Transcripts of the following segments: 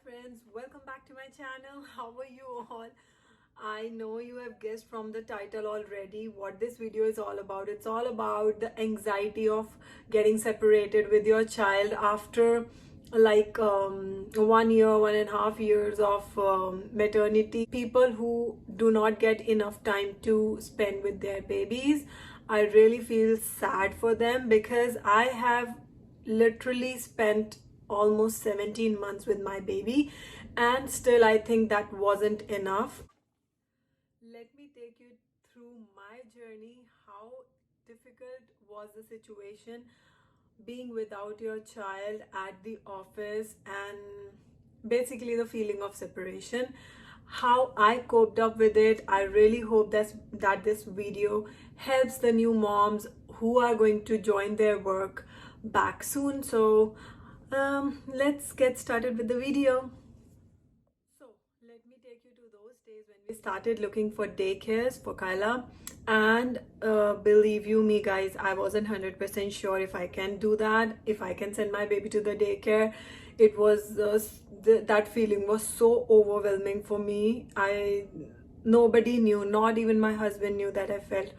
friends, welcome back to my channel. How are you all? I know you have guessed from the title already what this video is all about. It's all about the anxiety of getting separated with your child after like 1 year, 1.5 years of maternity. People who do not get enough time to spend with their babies. I really feel sad for them because I have literally spent almost 17 months with my baby, and still I think that wasn't enough. Let me take you through my journey. How difficult was the situation being without your child at the office, and basically the feeling of separation, how I coped up with it. I really hope that this video helps the new moms who are going to join their work back soon. So let's get started with the video. So let me take you to those days when we started looking for daycares for Kyla. And believe you me guys, I wasn't 100% sure if I can do that, if I can send my baby to the daycare. It was that feeling was so overwhelming for me. Nobody knew, not even my husband knew, that I felt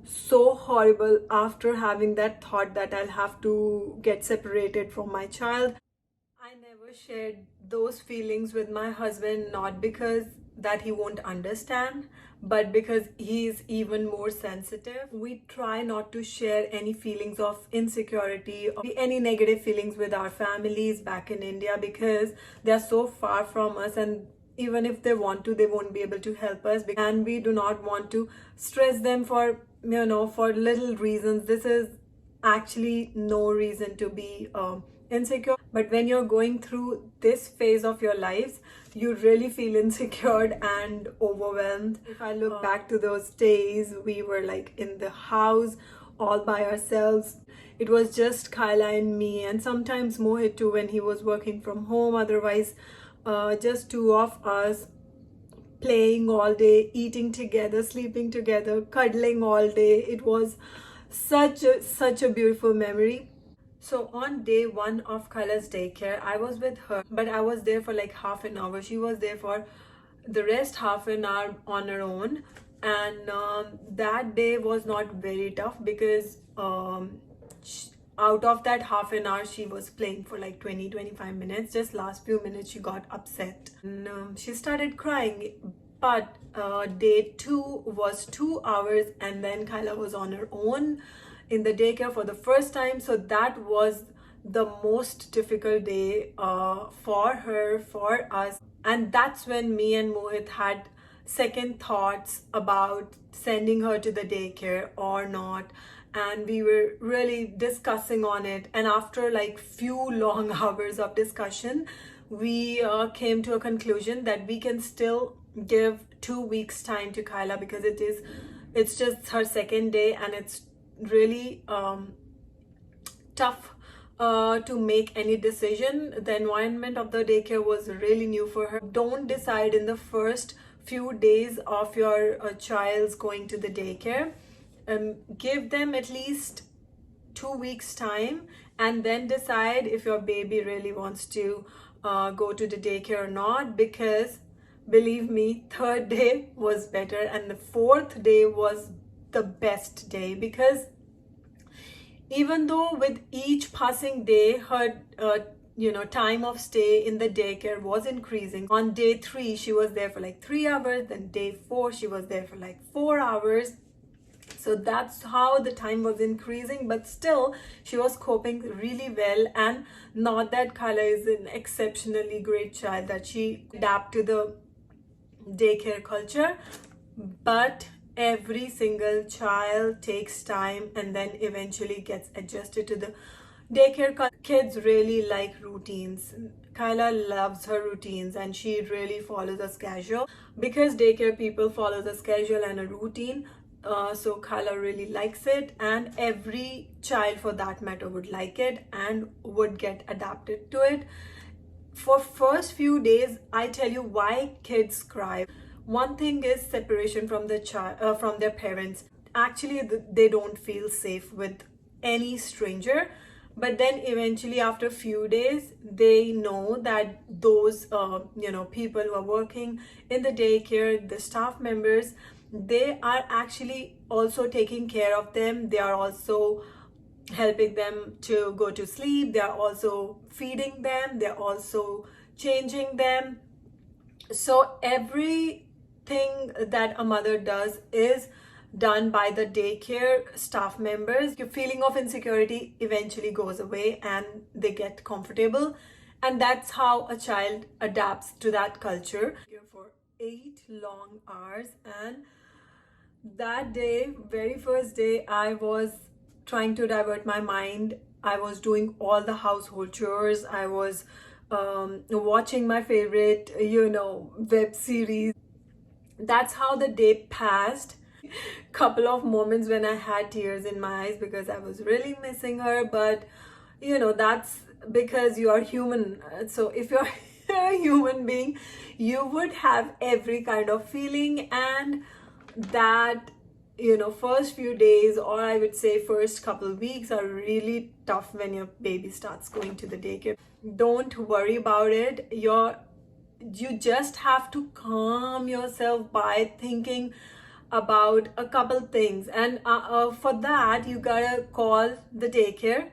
so horrible after having that thought that I'll have to get separated from my child. I never shared those feelings with my husband, not because that he won't understand, but because he's even more sensitive. We try not to share any feelings of insecurity or any negative feelings with our families back in India because they're so far from us, and even if they want to, they won't be able to help us, and we do not want to stress them for for little reasons. This is actually no reason to be insecure, but when you're going through this phase of your lives, you really feel insecure and overwhelmed. If I look back to those days, we were like in the house all by ourselves. It was just Kyla and me, and sometimes Mohit too when he was working from home. Otherwise just two of us, playing all day, eating together, sleeping together, cuddling all day. It was such a beautiful memory. So on day one of Kyla's daycare, I was with her, but I was there for like half an hour. She was there for the rest half an hour on her own, and that day was not very tough because out of that half an hour she was playing for like 20-25 minutes. Just last few minutes she got upset and she started crying. But day two was 2 hours, and then Kyla was on her own in the daycare for the first time. So that was the most difficult day for her, for us. And that's when me and Mohit had second thoughts about sending her to the daycare or not, and we were really discussing on it. And after like few long hours of discussion, we came to a conclusion that we can still give 2 weeks time to Kyla because it's just her second day, and it's really tough to make any decision. The environment of the daycare was really new for her. Don't decide in the first few days of your child's going to the daycare. Give them at least 2 weeks time, and then decide if your baby really wants to go to the daycare or not, because believe me, third day was better and the fourth day was the best day, because even though with each passing day her time of stay in the daycare was increasing. On day 3 she was there for like 3 hours, then day 4 she was there for like 4 hours. So that's how the time was increasing, but still she was coping really well. And not that Kyla is an exceptionally great child that she adapt to the daycare culture, but every single child takes time and then eventually gets adjusted to the daycare. Kids really like routines. Kyla loves her routines and she really follows a schedule, because daycare people follow the schedule and a routine. So Kyla really likes it, and every child for that matter would like it and would get adapted to it. For first few days, I tell you why kids cry. One thing is separation from the child, from their parents. Actually they don't feel safe with any stranger, But then eventually after a few days, they know that those people who are working in the daycare, the staff members, they are actually also taking care of them. They are also helping them to go to sleep. They are also feeding them. They're also changing them. So everything that a mother does is done by the daycare staff members. Your feeling of insecurity eventually goes away and they get comfortable, and that's how a child adapts to that culture. For 8 long hours, and that day, very first day, I was trying to divert my mind. I was doing all the household chores. I was watching my favorite web series. That's how the day passed. Couple of moments when I had tears in my eyes because I was really missing her, but that's because you are human. So if you're a human being, you would have every kind of feeling. And that first few days, or I would say first couple weeks, are really tough when your baby starts going to the daycare. Don't worry about it. You just have to calm yourself by thinking about a couple things, and for that you gotta call the daycare,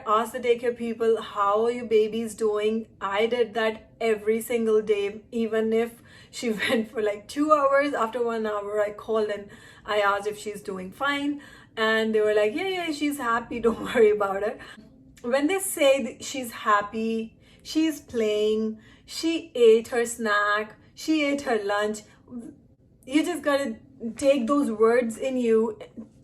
ask the daycare people, how are your babies doing? I did that every single day. Even if she went for like 2 hours, after 1 hour I called and I asked if she's doing fine, and they were like, yeah, she's happy, don't worry about it. When they say that she's happy, she's playing, she ate her snack, she ate her lunch, you just gotta take those words in you,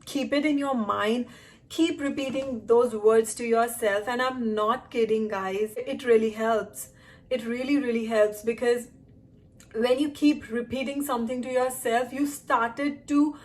keep it in your mind, keep repeating those words to yourself. And I'm not kidding, guys, it really helps. It really helps, because when you keep repeating something to yourself, you started to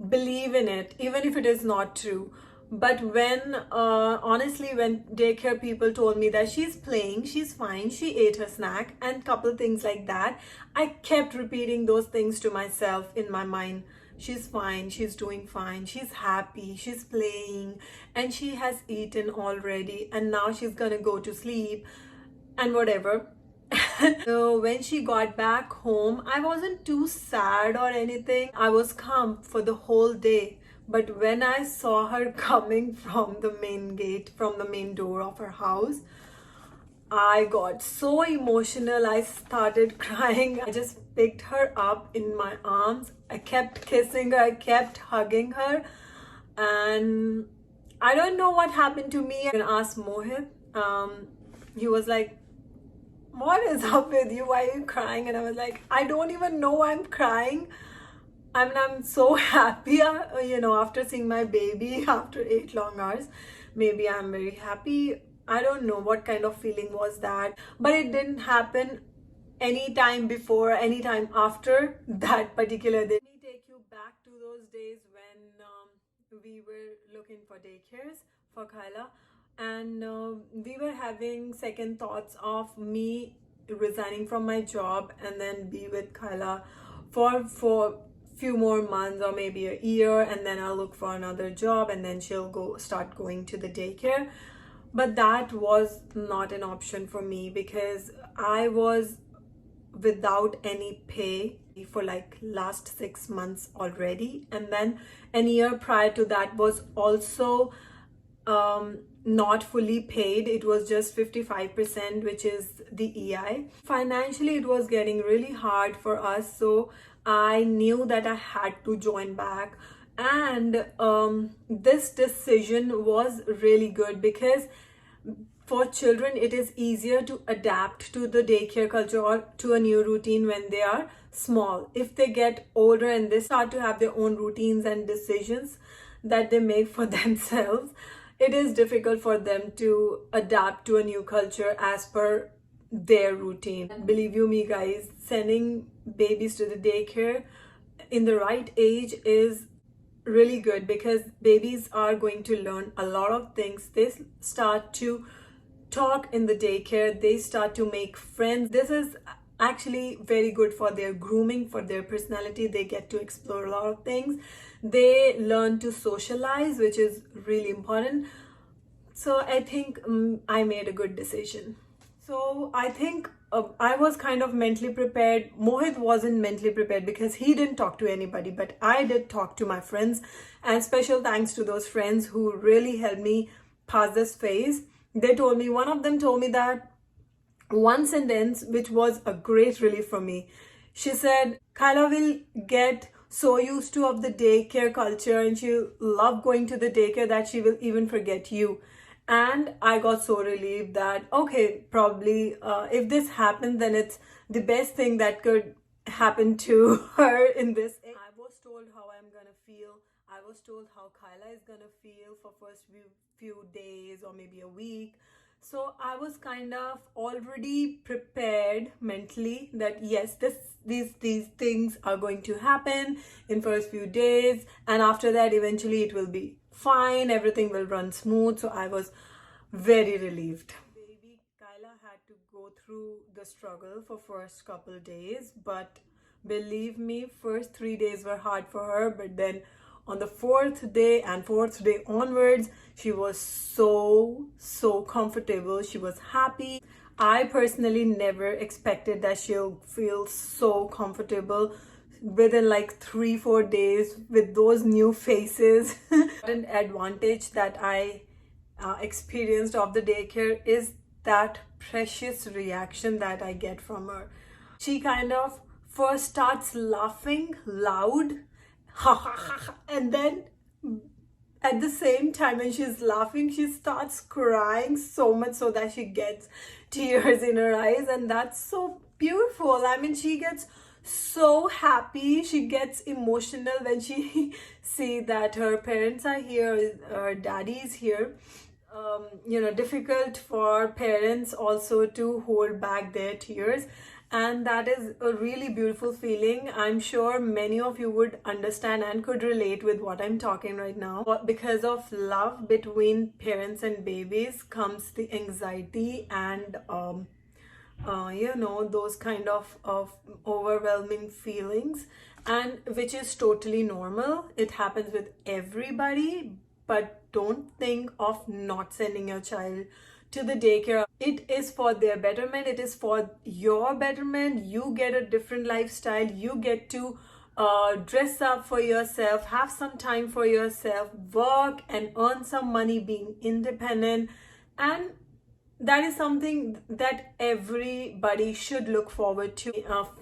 believe in it, even if it is not true. But when honestly, when daycare people told me that she's playing, she's fine, she ate her snack, and couple things like that, I kept repeating those things to myself in my mind. She's fine, she's doing fine, she's happy, she's playing, and she has eaten already, and now she's gonna go to sleep and whatever. So when she got back home, I wasn't too sad or anything. I was calm for the whole day. But when I saw her coming from the main gate, from the main door of her house, I got so emotional. I started crying. I just picked her up in my arms. I kept kissing her. I kept hugging her. And I don't know what happened to me. I asked Mohit. He was like, what is up with you? Why are you crying? And I was like, I don't even know I'm crying. I'm so happy, after seeing my baby after 8 long hours. Maybe I'm very happy. I don't know what kind of feeling was that, but it didn't happen any time before, any time after that particular day. Let me take you back to those days when we were looking for daycares for Kyla, and we were having second thoughts of me resigning from my job and then be with Kyla for few more months or maybe a year, and then I'll look for another job, and then she'll start going to the daycare. But that was not an option for me, because I was without any pay for like last 6 months already, and then a year prior to that was also not fully paid. It was just 55%, which is the EI. Financially, it was getting really hard for us, so I knew that I had to join back. And this decision was really good, because for children it is easier to adapt to the daycare culture or to a new routine when they are small. If they get older and they start to have their own routines and decisions that they make for themselves, it is difficult for them to adapt to a new culture as per their routine. Believe you me, guys, sending babies to the daycare in the right age is really good, because babies are going to learn a lot of things. They start to talk in the daycare, they start to make friends. This is actually very good for their grooming, for their personality. They get to explore a lot of things. They learn to socialize, which is really important. So I think I made a good decision. So I think I was kind of mentally prepared. Mohit wasn't mentally prepared because he didn't talk to anybody, but I did talk to my friends. And special thanks to those friends who really helped me pass this phase. They told me, one of them told me that one sentence which was a great relief for me. She said, Kyla will get so used to of the daycare culture and she'll love going to the daycare that she will even forget you. And I got so relieved that, okay, probably if this happens, then it's the best thing that could happen to her in this. I was told how I'm gonna feel. I was told how Kyla is gonna feel for first few days or maybe a week. So I was kind of already prepared mentally that yes, these things are going to happen in first few days, and after that eventually it will be fine, everything will run smooth. So I was very relieved. Baby Kyla had to go through the struggle for first couple days, but believe me, first 3 days were hard for her, but then on the fourth day onwards, she was so comfortable. She was happy. I personally never expected that she'll feel so comfortable within like 3-4 days with those new faces. An advantage that I experienced of the daycare is that precious reaction that I get from her. She kind of first starts laughing loud, and then at the same time when she's laughing, she starts crying so much so that she gets tears in her eyes, and that's so beautiful. I mean, she gets so happy, she gets emotional when she see that her parents are here, her daddy is here. Difficult for parents also to hold back their tears, and that is a really beautiful feeling. I'm sure many of you would understand and could relate with what I'm talking right now. Because of love between parents and babies comes the anxiety and those kind of overwhelming feelings, and which is totally normal. It happens with everybody, but don't think of not sending your child to the daycare. It is for their betterment, it is for your betterment. You get a different lifestyle, you get to dress up for yourself, have some time for yourself, work and earn some money, being independent. And that is something that everybody should look forward to.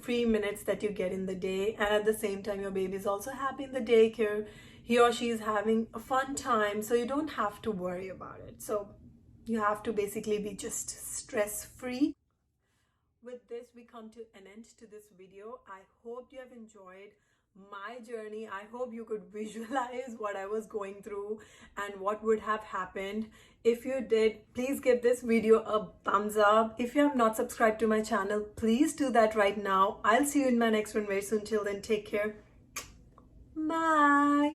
Free minutes that you get in the day, and at the same time your baby is also happy in the daycare. He or she is having a fun time, so you don't have to worry about it. So you have to basically be just stress free. With this, we come to an end to this video. I hope you have enjoyed my journey. I hope you could visualize what I was going through and what would have happened. If you did, please give this video a thumbs up. If you have not subscribed to my channel, please do that right now. I'll see you in my next one very soon. Till then, take care. Bye.